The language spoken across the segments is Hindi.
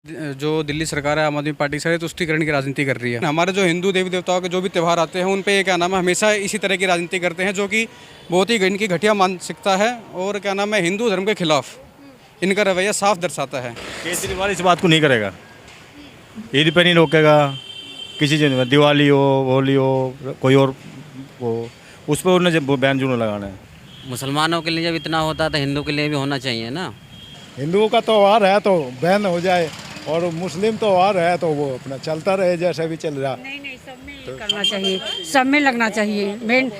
जो दिल्ली सरकार है आम आदमी पार्टी से तुष्टीकरण की राजनीति कर रही है। हमारे जो हिंदू देवी देवताओं के जो भी त्यौहार आते हैं उन पे क्या नाम है हमेशा इसी तरह की राजनीति करते हैं, जो कि बहुत ही इनकी घटिया मानसिकता है और क्या नाम है हिंदू धर्म के खिलाफ इनका रवैया साफ दर्शाता है। केजरीवाल इस बात को नहीं करेगा, ईद पे नहीं रोकेगा, किसी चीज़ में दिवाली हो होली हो कोई और हो उस पर उन्हें बैन जून लगाना है। मुसलमानों के लिए जब इतना होता तो हिंदू के लिए भी होना चाहिए ना। हिंदुओं का त्यौहार है तो बैन हो जाए और मुस्लिम त्यौहार है तो वो अपना चलता रहे जैसा भी चल रहा। नहीं सब में ये करना चाहिए, सब में लगना चाहिए, मेन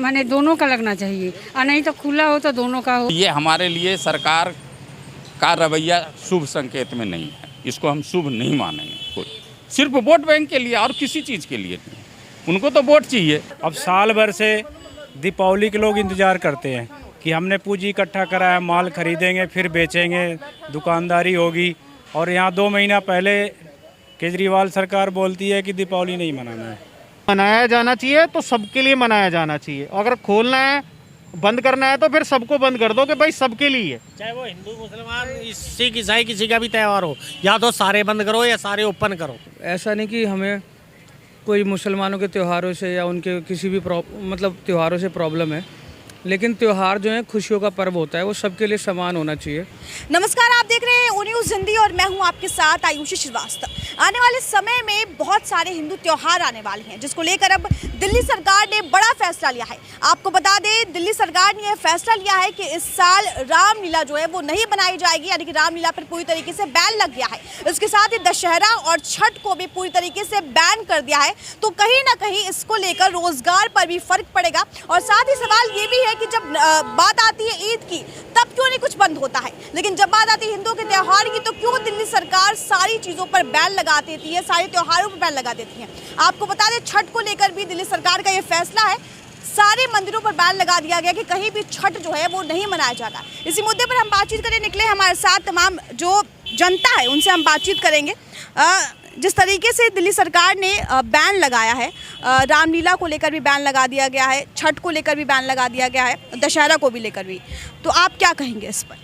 माने दोनों का लगना चाहिए और नहीं तो खुला हो तो दोनों का हो। ये हमारे लिए सरकार का रवैया शुभ संकेत में नहीं है, इसको हम शुभ नहीं मानेंगे। कोई सिर्फ वोट बैंक के लिए और किसी चीज़ के लिए नहीं, उनको तो वोट चाहिए। अब साल भर से दीपावली के लोग इंतज़ार करते हैं कि हमने पूंजी इकट्ठा करा है, माल खरीदेंगे फिर बेचेंगे, दुकानदारी होगी। और यहाँ 2 महीना पहले केजरीवाल सरकार बोलती है कि दीपावली नहीं मनाना है। मनाया जाना चाहिए तो सबके लिए मनाया जाना चाहिए। अगर खोलना है बंद करना है तो फिर सबको बंद कर दो कि भाई सबके लिए, चाहे वो हिंदू मुसलमान सिख ईसाई किसी का भी त्यौहार हो, या तो सारे बंद करो या सारे ओपन करो। ऐसा नहीं कि हमें कोई मुसलमानों के त्योहारों से या उनके किसी भी मतलब त्योहारों से प्रॉब्लम है, लेकिन त्यौहार जो है खुशियों का पर्व होता है, वो सबके लिए समान होना चाहिए। नमस्कार, आप देख रहे हैं ओ न्यूज़ हिंदी और मैं हूं आपके साथ आयुषी श्रीवास्तव। आने वाले समय में बहुत सारे हिंदू त्यौहार आने वाले हैं, जिसको लेकर अब दिल्ली सरकार ने बड़ा फैसला लिया है। आपको बता दें, दिल्ली सरकार ने यह फैसला लिया है कि इस साल रामलीला जो है वो नहीं बनाई जाएगी, यानी कि रामलीला पर पूरी तरीके से बैन लग गया है। इसके साथ ही दशहरा और छठ को भी पूरी तरीके से बैन कर दिया है। तो कहीं ना कहीं इसको लेकर रोजगार पर भी फर्क पड़ेगा। और साथ ही सवाल ये भी है कि जब बात आती है ईद की, तब क्यों नहीं कुछ बंद होता है, लेकिन जब बात आती है हिंदुओं के त्यौहार की, तो क्यों दिल्ली सरकार सारी चीज़ों पर बैन लगा देती है, सारे त्योहारों पर बैन लगा देती है। आपको बता दें, छठ को लेकर भी दिल्ली सरकार का ये फैसला है। सारे मंदिरों पर बैन लगा दिया गया कि कहीं भी छठ जो है वो नहीं मनाया जाता। इसी मुद्दे पर हम बातचीत करने निकले। हमारे साथ तमाम जो जनता है उनसे हम बातचीत करेंगे। जिस तरीके से दिल्ली सरकार ने बैन लगाया है, रामलीला को लेकर भी बैन लगा दिया गया है, छठ को लेकर भी बैन लगा दिया गया है, दशहरा को भी लेकर भी, तो आप क्या कहेंगे इस पर?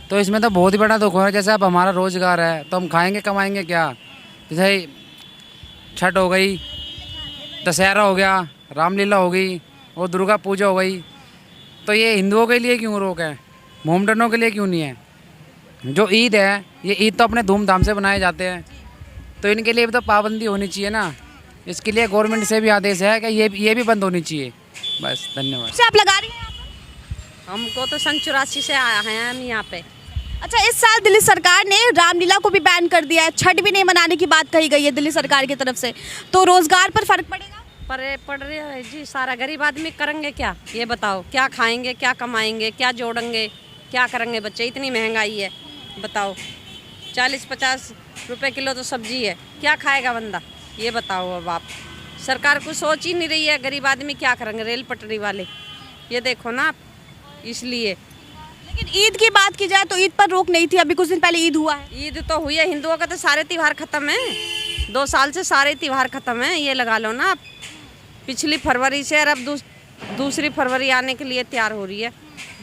तो इसमें तो बहुत ही बड़ा दुख है। जैसे अब हमारा रोजगार है तो हम खाएंगे कमाएंगे क्या। जैसे छठ हो गई, दशहरा हो गया, रामलीला हो गई और दुर्गा पूजा हो गई, तो ये हिंदुओं के लिए क्यों रोक है, मोमडनों के लिए क्यों नहीं है। जो ईद है, ये ईद तो अपने धूमधाम से बनाए जाते हैं, तो इनके लिए भी तो पाबंदी होनी चाहिए ना। इसके लिए गवर्नमेंट से भी आदेश है कि ये भी बंद होनी चाहिए। बस, धन्यवाद। आप लगा रही हैं? हमको तो सन 84 से आया है हम यहाँ पे। अच्छा, इस साल दिल्ली सरकार ने रामलीला को भी बैन कर दिया है, छठ भी नहीं मनाने की बात कही गई है दिल्ली सरकार की तरफ से, तो रोजगार पर फर्क पड़ेगा? पड़ रही है जी। सारा गरीब आदमी करेंगे क्या, ये बताओ। क्या खाएंगे, क्या कमाएंगे, क्या जोड़ेंगे, क्या करेंगे बच्चे। इतनी महंगाई है, बताओ। 40-50 रुपए किलो तो सब्जी है, क्या खाएगा बंदा, ये बताओ। अब आप सरकार कुछ सोच ही नहीं रही है, गरीब आदमी क्या करेंगे, रेल पटरी वाले, ये देखो ना आप। इसलिए लेकिन ईद की बात की जाए तो ईद पर रोक नहीं थी, अभी कुछ दिन पहले ईद हुआ है। ईद तो हुई है, हिंदुओं का तो सारे त्यौहार खत्म है। 2 साल से सारे त्यौहार खत्म है, ये लगा लो ना आप। पिछली फरवरी से और अब दूसरी फरवरी आने के लिए तैयार हो रही है।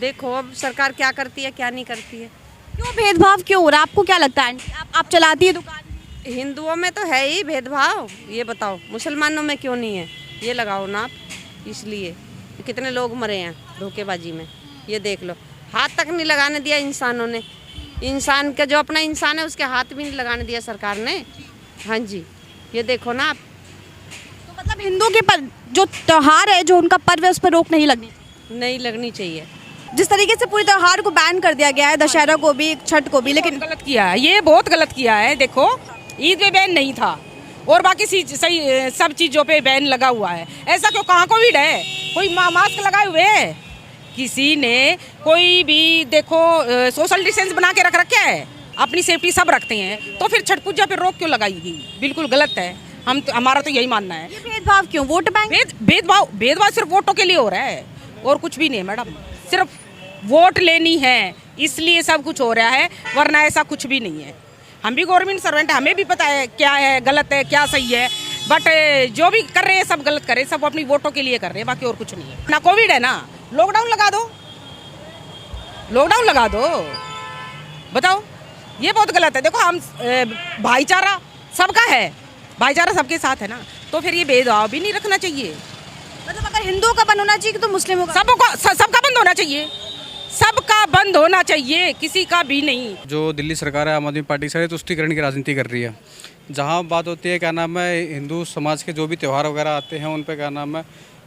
देखो अब सरकार क्या करती है, क्या नहीं करती है। क्यों भेदभाव क्यों हो रहा है, आपको क्या लगता है? आप चलाती है दुकान? हिंदुओं में तो है ही भेदभाव, ये बताओ। मुसलमानों में क्यों नहीं है, ये लगाओ ना आप। इसलिए कितने लोग मरे हैं धोखेबाजी में, ये देख लो। हाथ तक नहीं लगाने दिया इंसानों ने, इंसान का जो अपना इंसान है उसके हाथ भी नहीं लगाने दिया सरकार ने। हाँ जी, ये देखो ना आप। तो मतलब हिंदुओं के पर जो त्यौहार है, जो उनका पर्व है, उस पर रोक नहीं लगनी चाहिए। जिस तरीके से पूरे त्योहार को बैन कर दिया गया है, दशहरा को भी, छठ को भी, लेकिन गलत किया है, ये बहुत गलत किया है। देखो, ईद में बैन नहीं था और बाकी सही सब चीज़ों पे बैन लगा हुआ है। ऐसा क्यों, कहाँ कोविड है, कोई मास्क लगाए हुए है किसी ने, कोई भी देखो सोशल डिस्टेंस बना के रख रखा है, अपनी सेफ्टी सब रखते हैं, तो फिर छठ पूजा पे रोक क्यों लगाएगी, बिल्कुल गलत है। हमारा तो यही मानना है। ये भेदभाव क्यों, वोट बैंक? भेदभाव सिर्फ वोटों के लिए हो रहा है और कुछ भी नहीं मैडम। सिर्फ वोट लेनी है इसलिए सब कुछ हो रहा है, वरना ऐसा कुछ भी नहीं है। हम भी गवर्नमेंट सर्वेंट, हमें भी पता है क्या है गलत है क्या सही है, बट जो भी कर रहे हैं सब गलत कर रहे हैं, सब अपनी वोटों के लिए कर रहे हैं, बाकी और कुछ नहीं है ना। कोविड है ना, लॉकडाउन लगा दो, बताओ। ये बहुत गलत है। देखो हम भाईचारा सबका है, भाईचारा सबके साथ है ना, तो फिर ये भेदभाव भी नहीं रखना चाहिए। मतलब अगर हिंदुओं का बंद होना चाहिए तो मुस्लिमों का सबका बंद होना चाहिए, सबका बंद होना चाहिए, किसी का भी नहीं। जो दिल्ली सरकार है आम आदमी पार्टी से तुष्टीकरण की राजनीति कर रही है। जहाँ बात होती है क्या नाम है हिंदू समाज के जो भी त्यौहार वगैरह आते हैं उन पे क्या नाम है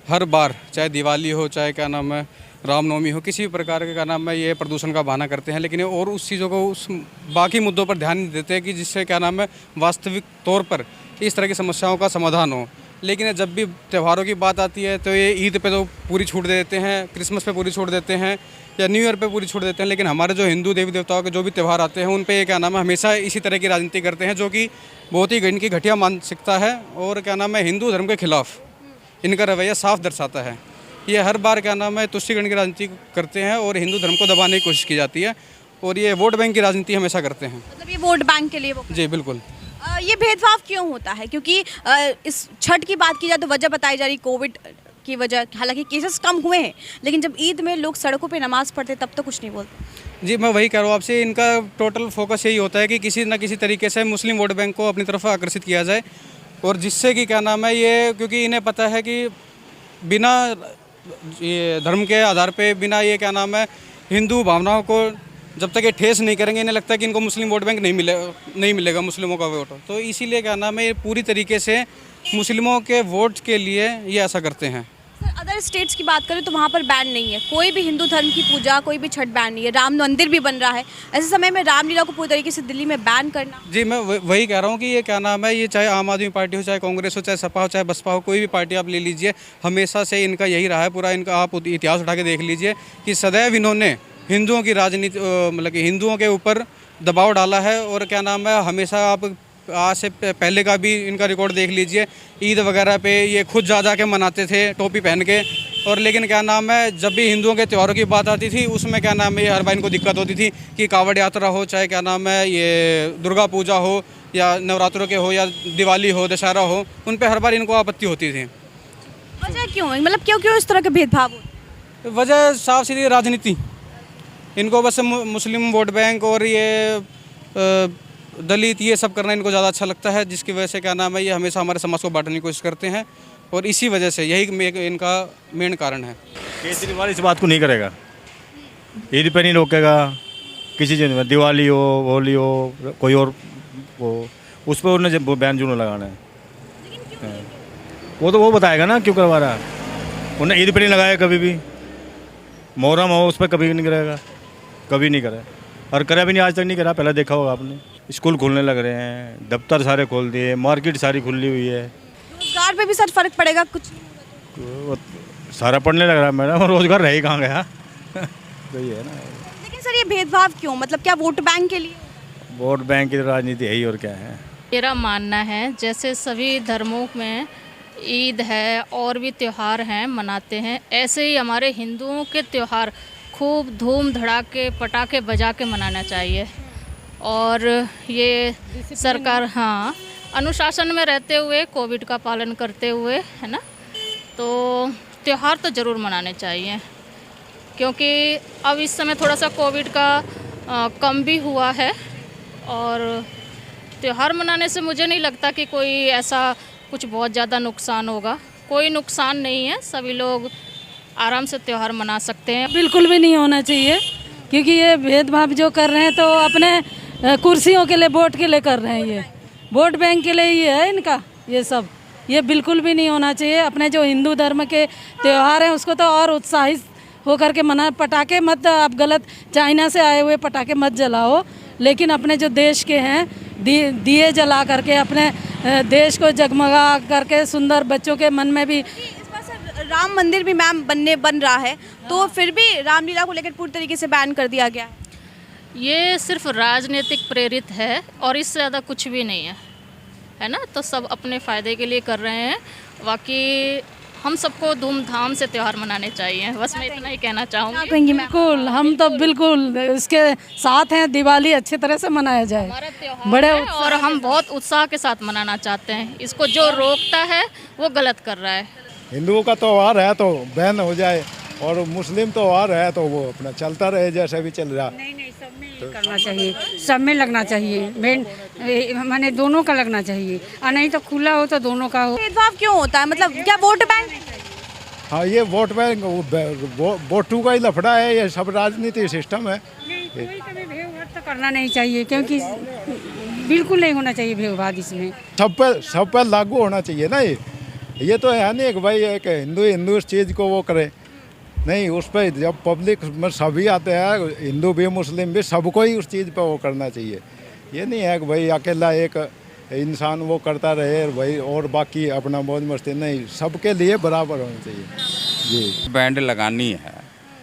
हर बार चाहे दिवाली हो चाहे क्या नाम है रामनवमी हो किसी भी प्रकार के क्या नाम है ये प्रदूषण का बहाना करते हैं, लेकिन और उस चीज़ों को उस बाकी मुद्दों पर ध्यान नहीं देते हैं कि जिससे क्या नाम है वास्तविक तौर पर इस तरह की समस्याओं का समाधान हो। लेकिन जब भी त्योहारों की बात आती है तो ये ईद पे तो पूरी छूट दे देते हैं, क्रिसमस पे पूरी छूट देते हैं या न्यू ईयर पे पूरी छूट देते हैं, लेकिन हमारे जो हिंदू देवी देवताओं के जो भी त्यौहार आते हैं उन पे ये क्या नाम है हमेशा इसी तरह की राजनीति करते हैं, जो कि बहुत ही इनकी घटिया मानसिकता है और क्या नाम है हिंदू धर्म के खिलाफ इनका रवैया साफ दर्शाता है। ये हर बार क्या नाम है तुष्टीकरण की राजनीति करते हैं और हिंदू धर्म को दबाने की कोशिश की जाती है और ये वोट बैंक की राजनीति हमेशा करते हैं। मतलब ये वोट बैंक के लिए वो जी बिल्कुल। ये भेदभाव क्यों होता है? क्योंकि इस छठ की बात की जाए तो वजह बताई जा रही कोविड की वजह, हालांकि केसेस कम हुए हैं, लेकिन जब ईद में लोग सड़कों पे नमाज पढ़ते तब तो कुछ नहीं बोलते। जी मैं वही कह रहा हूँ आपसे, इनका टोटल फोकस यही होता है कि किसी न किसी तरीके से मुस्लिम वोट बैंक को अपनी तरफ आकर्षित किया जाए और जिससे कि क्या नाम है ये, क्योंकि इन्हें पता है कि बिना ये धर्म के आधार पे बिना ये क्या नाम है हिंदू भावनाओं को जब तक ये ठेस नहीं करेंगे इन्हें लगता है कि इनको मुस्लिम वोट बैंक नहीं मिलेगा मुस्लिमों का वोट, तो इसीलिए क्या नाम है ये पूरी तरीके से मुस्लिमों के वोट के लिए ये ऐसा करते हैं। सर अदर स्टेट्स की बात करें तो वहाँ पर बैन नहीं है, कोई भी हिंदू धर्म की पूजा कोई भी छठ बैन नहीं है, राम मंदिर भी बन रहा है, ऐसे समय में रामलीला को पूरी तरीके से दिल्ली में बैन करना। जी मैं वही कह रहा हूँ कि ये क्या नाम है ये चाहे आम आदमी पार्टी हो चाहे कांग्रेस हो चाहे सपा हो चाहे बसपा हो कोई भी पार्टी आप ले लीजिए, हमेशा से इनका यही रहा है पूरा, इनका आप इतिहास उठा के देख लीजिए कि सदैव इन्होंने हिंदुओं की राजनीति मतलब कि हिंदुओं के ऊपर दबाव डाला है और क्या नाम है हमेशा आप आज से पहले का भी इनका रिकॉर्ड देख लीजिए, ईद वगैरह पे ये खुद जा के मनाते थे टोपी पहन के, और लेकिन क्या नाम है जब भी हिंदुओं के त्योहारों की बात आती थी उसमें क्या नाम है हर बार इनको दिक्कत होती थी कि कावड़ यात्रा हो चाहे क्या नाम है ये दुर्गा पूजा हो या नवरात्रों के हो या दिवाली हो दशहरा हो, उन पर हर बार इनको आपत्ति होती थी। वजह क्यों है, मतलब क्यों क्यों इस तरह के भेदभाव होते? वजह साफ सीधी राजनीति, इनको बस मुस्लिम वोट बैंक और ये दलित ये सब करना इनको ज़्यादा अच्छा लगता है, जिसकी वजह से क्या नाम है ये हमेशा हमारे समाज को बांटने की कोशिश करते हैं और इसी वजह से यही इनका मेन कारण है। केजरीवाल इस बात को नहीं करेगा, ईद पे नहीं रोकेगा, किसी चीज़ में दिवाली हो होली हो कोई और हो उस पर उन्हें जब बैन जून लगाना है वो बताएगा ना क्यों करवा रहा है। उन्हें ईद पे नहीं लगाया कभी भी, मुहर्रम हो उस पर कभी नहीं करेगा, कभी नहीं करा और करा भी नहीं, आज तक नहीं करा। पहले देखा होगा आपने, स्कूल खुलने लग रहे हैं, दफ्तर सारे खोल दिए, मार्केट सारी खुली हुई है। रोजगार पे भी सर फर्क पड़ेगा कुछ? सारा पढ़ने लग रहा है मैडम, रोजगार रह ही कहाँ गया तो ये है ना। लेकिन सर ये भेदभाव क्यों, मतलब क्या वोट बैंक के लिए? वोट बैंक की राजनीति है ही और क्या है। मेरा मानना है जैसे सभी धर्मों में ईद है और भी त्यौहार हैं मनाते हैं, ऐसे ही हमारे हिंदुओं के त्यौहार खूब धूम धड़ाके पटाखे बजा के मनाना चाहिए और ये सरकार अनुशासन में रहते हुए कोविड का पालन करते हुए है ना, तो त्यौहार तो ज़रूर मनाने चाहिए क्योंकि अब इस समय थोड़ा सा कोविड का कम भी हुआ है और त्यौहार मनाने से मुझे नहीं लगता कि कोई ऐसा कुछ बहुत ज़्यादा नुकसान होगा, कोई नुकसान नहीं है, सभी लोग आराम से त्यौहार मना सकते हैं। बिल्कुल भी नहीं होना चाहिए क्योंकि ये भेदभाव जो कर रहे हैं तो अपने कुर्सियों के लिए वोट के लिए कर रहे हैं, ये वोट बैंक के लिए ही है इनका ये सब, ये बिल्कुल भी नहीं होना चाहिए। अपने जो हिंदू धर्म के त्यौहार हैं उसको तो और उत्साहित होकर के मना, पटाखे मत आप गलत चाइना से आए हुए पटाखे मत जलाओ, लेकिन अपने जो देश के हैं दिए जला करके अपने देश को जगमगा करके सुंदर बच्चों के मन में भी। इस बार सर राम मंदिर भी मैम बन रहा है तो फिर भी रामलीला को लेकर पूरी तरीके से बैन कर दिया गया है। ये सिर्फ राजनीतिक प्रेरित है और इससे ज़्यादा कुछ भी नहीं है ना, तो सब अपने फ़ायदे के लिए कर रहे हैं, बाकी हम सबको धूमधाम से त्यौहार मनाने चाहिए, बस मैं इतना ही कहना चाहूँगी। बिल्कुल हम तो बिल्कुल इसके साथ हैं, दिवाली अच्छी तरह से मनाया जाए, हमारा त्यौहार है और हम बहुत उत्साह के साथ मनाना चाहते हैं, इसको जो रोकता है वो गलत कर रहा है। हिंदुओं का त्यौहार है तो बैन हो जाए और मुस्लिम त्यौहार है तो वो अपना चलता रहे जैसे भी चल रहा। नहीं सब में ये करना चाहिए, सब में लगना चाहिए, मेन माने दोनों का लगना चाहिए, और नहीं तो खुला हो तो दोनों का हो। भेदभाव क्यों होता है, मतलब क्या वोट बैंक? हाँ, ये वोट बैंक वोटू का ही लफड़ा है, ये सब राजनीति सिस्टम है। कोई कभी भेदभाव तो करना नहीं चाहिए, क्योंकि बिल्कुल नहीं होना चाहिए भेदभाव इसमें। सब पे लागू होना चाहिए ना। ये तो है नहीं कि भाई एक हिंदू इस चीज़ को वो करे, नहीं, उस पर जब पब्लिक में सभी आते हैं, हिंदू भी मुस्लिम भी, सबको ही उस चीज़ पे वो करना चाहिए। ये नहीं है कि भाई अकेला एक इंसान वो करता रहे भाई और बाकी अपना मौज मस्ती, नहीं, सबके लिए बराबर होना चाहिए जी। बैंड लगानी है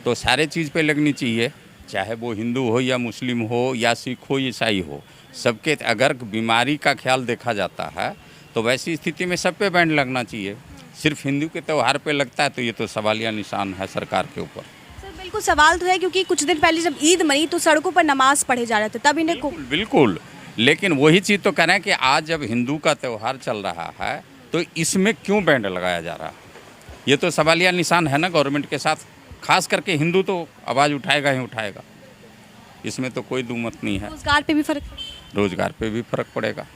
तो सारे चीज़ पे लगनी चाहिए, चाहे वो हिंदू हो या मुस्लिम हो या सिख हो ईसाई हो, सबके। अगर बीमारी का ख्याल देखा जाता है तो वैसी स्थिति में सब पे बैंड लगना चाहिए। सिर्फ हिंदू के त्यौहार पे लगता है तो ये तो सवालिया निशान है सरकार के ऊपर। सर बिल्कुल सवाल तो है, क्योंकि कुछ दिन पहले जब ईद मनी तो सड़कों पर नमाज पढ़े जा रहे थे, तब इन्हें बिल्कुल, लेकिन वही चीज़ तो करें कि आज जब हिंदू का त्यौहार चल रहा है तो इसमें क्यों बैंड लगाया जा रहा है, ये तो सवालिया निशान है ना गवर्नमेंट के साथ। खास करके हिंदू तो आवाज़ उठाएगा ही उठाएगा, इसमें तो कोई दुमत नहीं है। रोजगार पे भी फर्क, रोजगार पे भी फर्क पड़ेगा।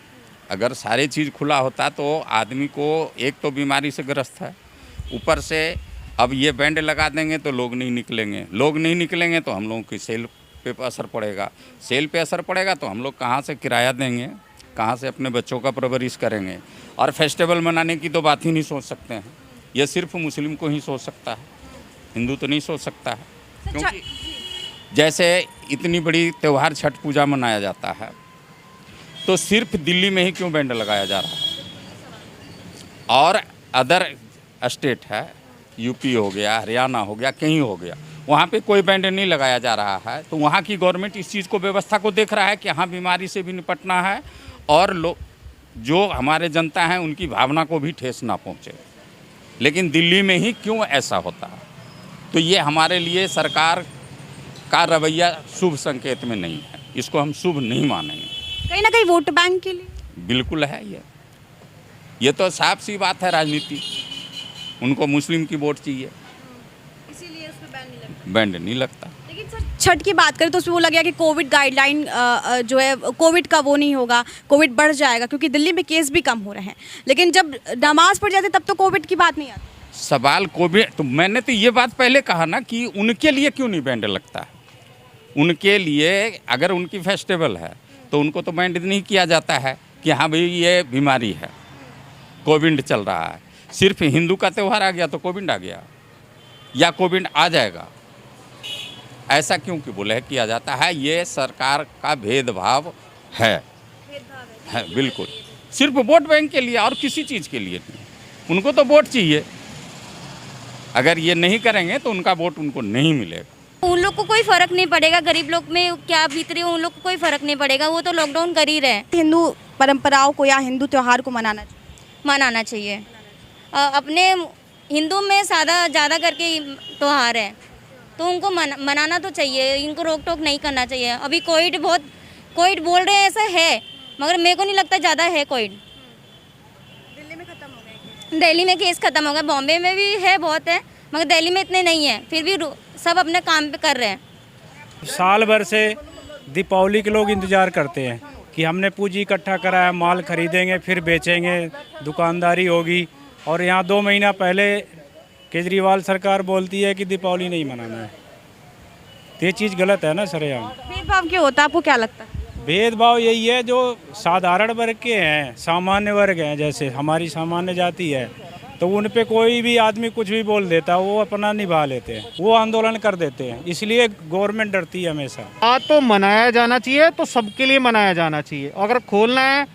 अगर सारे चीज़ खुला होता तो आदमी को, एक तो बीमारी से ग्रस्त है, ऊपर से अब ये बैंड लगा देंगे तो लोग नहीं निकलेंगे तो हम लोगों की सेल पे असर पड़ेगा। सेल पे असर पड़ेगा तो हम लोग कहाँ से किराया देंगे, कहाँ से अपने बच्चों का परवरिश करेंगे। और फेस्टिवल मनाने की तो बात ही नहीं सोच सकते हैं, ये सिर्फ मुस्लिम को ही सोच सकता है, हिंदू तो नहीं सोच सकता है। क्योंकि जैसे इतनी बड़ी त्यौहार छठ पूजा मनाया जाता है तो सिर्फ दिल्ली में ही क्यों बैंड लगाया जा रहा है, और अदर स्टेट है, यूपी हो गया, हरियाणा हो गया, कहीं हो गया, वहाँ पे कोई बैंड नहीं लगाया जा रहा है। तो वहाँ की गवर्नमेंट इस चीज़ को, व्यवस्था को देख रहा है कि हाँ बीमारी से भी निपटना है और लोग जो हमारे जनता हैं उनकी भावना को भी ठेस ना पहुँचे। लेकिन दिल्ली में ही क्यों ऐसा होता है, तो ये हमारे लिए सरकार का रवैया शुभ संकेत में नहीं है, इसको हम शुभ नहीं मानेंगे। कहीं ना कहीं वोट बैंक के लिए बिल्कुल है ये तो साफ सी बात है राजनीति। उनको मुस्लिम की वोट चाहिए, इसीलिए उस पे बैंड नहीं लगता। लेकिन सर छठ की बात करें तो उसमें बोला गया कि कोविड गाइडलाइन जो है कोविड का वो नहीं होगा, कोविड बढ़ जाएगा, क्योंकि दिल्ली में केस भी कम हो रहे हैं। लेकिन जब नमाज पढ़ जाते तब तो कोविड की बात नहीं आती। सवाल कोविड, तो मैंने तो ये बात पहले कहा ना कि उनके लिए क्यों नहीं बैंड लगता है। उनके लिए अगर उनकी फेस्टिवल है तो उनको तो बैंड नहीं किया जाता है कि हाँ भाई ये बीमारी है, कोविड चल रहा है। सिर्फ हिंदू का त्यौहार आ गया तो कोविड आ गया या कोविड आ जाएगा, ऐसा क्यों कि बोले किया जाता है। ये सरकार का भेदभाव है बिल्कुल, सिर्फ वोट बैंक के लिए और किसी चीज़ के लिए नहीं। उनको तो वोट चाहिए, अगर ये नहीं करेंगे तो उनका वोट उनको नहीं मिलेगा। उन लोग को कोई फर्क नहीं पड़ेगा, गरीब लोग में क्या बीत रही है उन लोग को कोई फर्क नहीं पड़ेगा, वो तो लॉकडाउन कर ही रहे। हिंदू परंपराओं को या हिंदू त्यौहार को मनाना चाहिए। अपने हिंदू में ज़्यादा करके त्यौहार है तो उनको मनाना तो चाहिए, इनको रोक टोक नहीं करना चाहिए। अभी कोविड बोल रहे हैं ऐसा है, मगर मेरे को नहीं लगता ज़्यादा है कोविड। दिल्ली में खत्म हो गए, दिल्ली में केस खत्म हो गया, बॉम्बे में भी है बहुत है, मगर दिल्ली में इतने नहीं है, फिर भी सब अपने काम पे कर रहे हैं। साल भर से दीपावली के लोग इंतज़ार करते हैं कि हमने पूंजी इकट्ठा करा है, माल खरीदेंगे फिर बेचेंगे, दुकानदारी होगी। और यहाँ 2 महीना पहले केजरीवाल सरकार बोलती है कि दीपावली नहीं मनाना है, तो ये चीज़ गलत है ना सर। यहाँ भेदभाव क्यों होता है, आपको क्या लगता है? भेदभाव यही है, जो साधारण वर्ग के हैं, सामान्य वर्ग हैं, जैसे हमारी सामान्य जाति है, तो उन पे कोई भी आदमी कुछ भी बोल देता है, वो अपना निभा लेते हैं, वो आंदोलन कर देते हैं, इसलिए गवर्नमेंट डरती है हमेशा। आज तो मनाया जाना चाहिए तो सबके लिए मनाया जाना चाहिए। अगर खोलना है,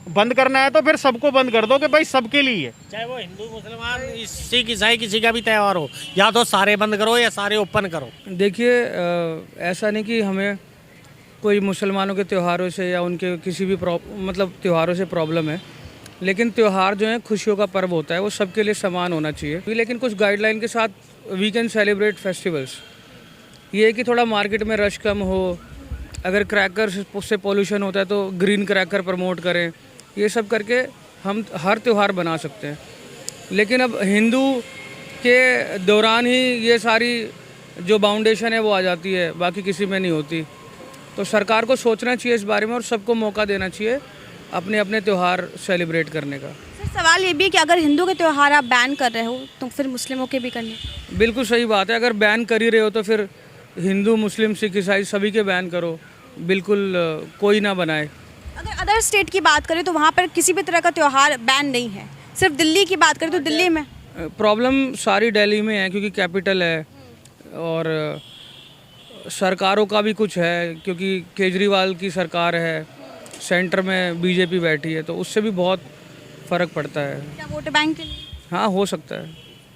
बंद करना है तो फिर सबको बंद कर दो कि भाई सबके लिए, चाहे वो हिंदू मुसलमान सिख ईसाई किसी का भी त्यौहार हो, या तो सारे बंद करो या सारे ओपन करो। देखिए ऐसा नहीं कि हमें कोई मुसलमानों के त्योहारों से या उनके किसी भी मतलब त्योहारों से प्रॉब्लम है, लेकिन त्यौहार जो है खुशियों का पर्व होता है, वो सबके लिए समान होना चाहिए। लेकिन कुछ गाइडलाइन के साथ वी कैन सेलिब्रेट फेस्टिवल्स। ये है कि थोड़ा मार्केट में रश कम हो, अगर क्रैकर से पोल्यूशन होता है तो ग्रीन क्रैकर प्रमोट करें, ये सब करके हम हर त्यौहार बना सकते हैं। लेकिन अब हिंदू के दौरान ही ये सारी जो बाउंडेशन है वो आ जाती है, बाकी किसी में नहीं होती। तो सरकार को सोचना चाहिए इस बारे में और सबको मौका देना चाहिए अपने अपने त्यौहार सेलिब्रेट करने का। सर सवाल ये भी है कि अगर हिंदू के त्यौहार आप बैन कर रहे हो तो फिर मुस्लिमों के भी करने। बिल्कुल सही बात है, अगर बैन कर ही रहे हो तो फिर हिंदू मुस्लिम सिख ईसाई सभी के बैन करो, बिल्कुल कोई ना बनाए। अगर अदर स्टेट की बात करें तो वहाँ पर किसी भी तरह का त्यौहार बैन नहीं है, सिर्फ दिल्ली की बात करें तो दिल्ली में प्रॉब्लम सारी दिल्ली में है क्योंकि कैपिटल है और सरकारों का भी कुछ है, क्योंकि केजरीवाल की सरकार है, सेंटर में बीजेपी बैठी है, तो उससे भी बहुत फ़र्क पड़ता है। क्या वोट बैंक के लिए? हाँ, हो सकता है।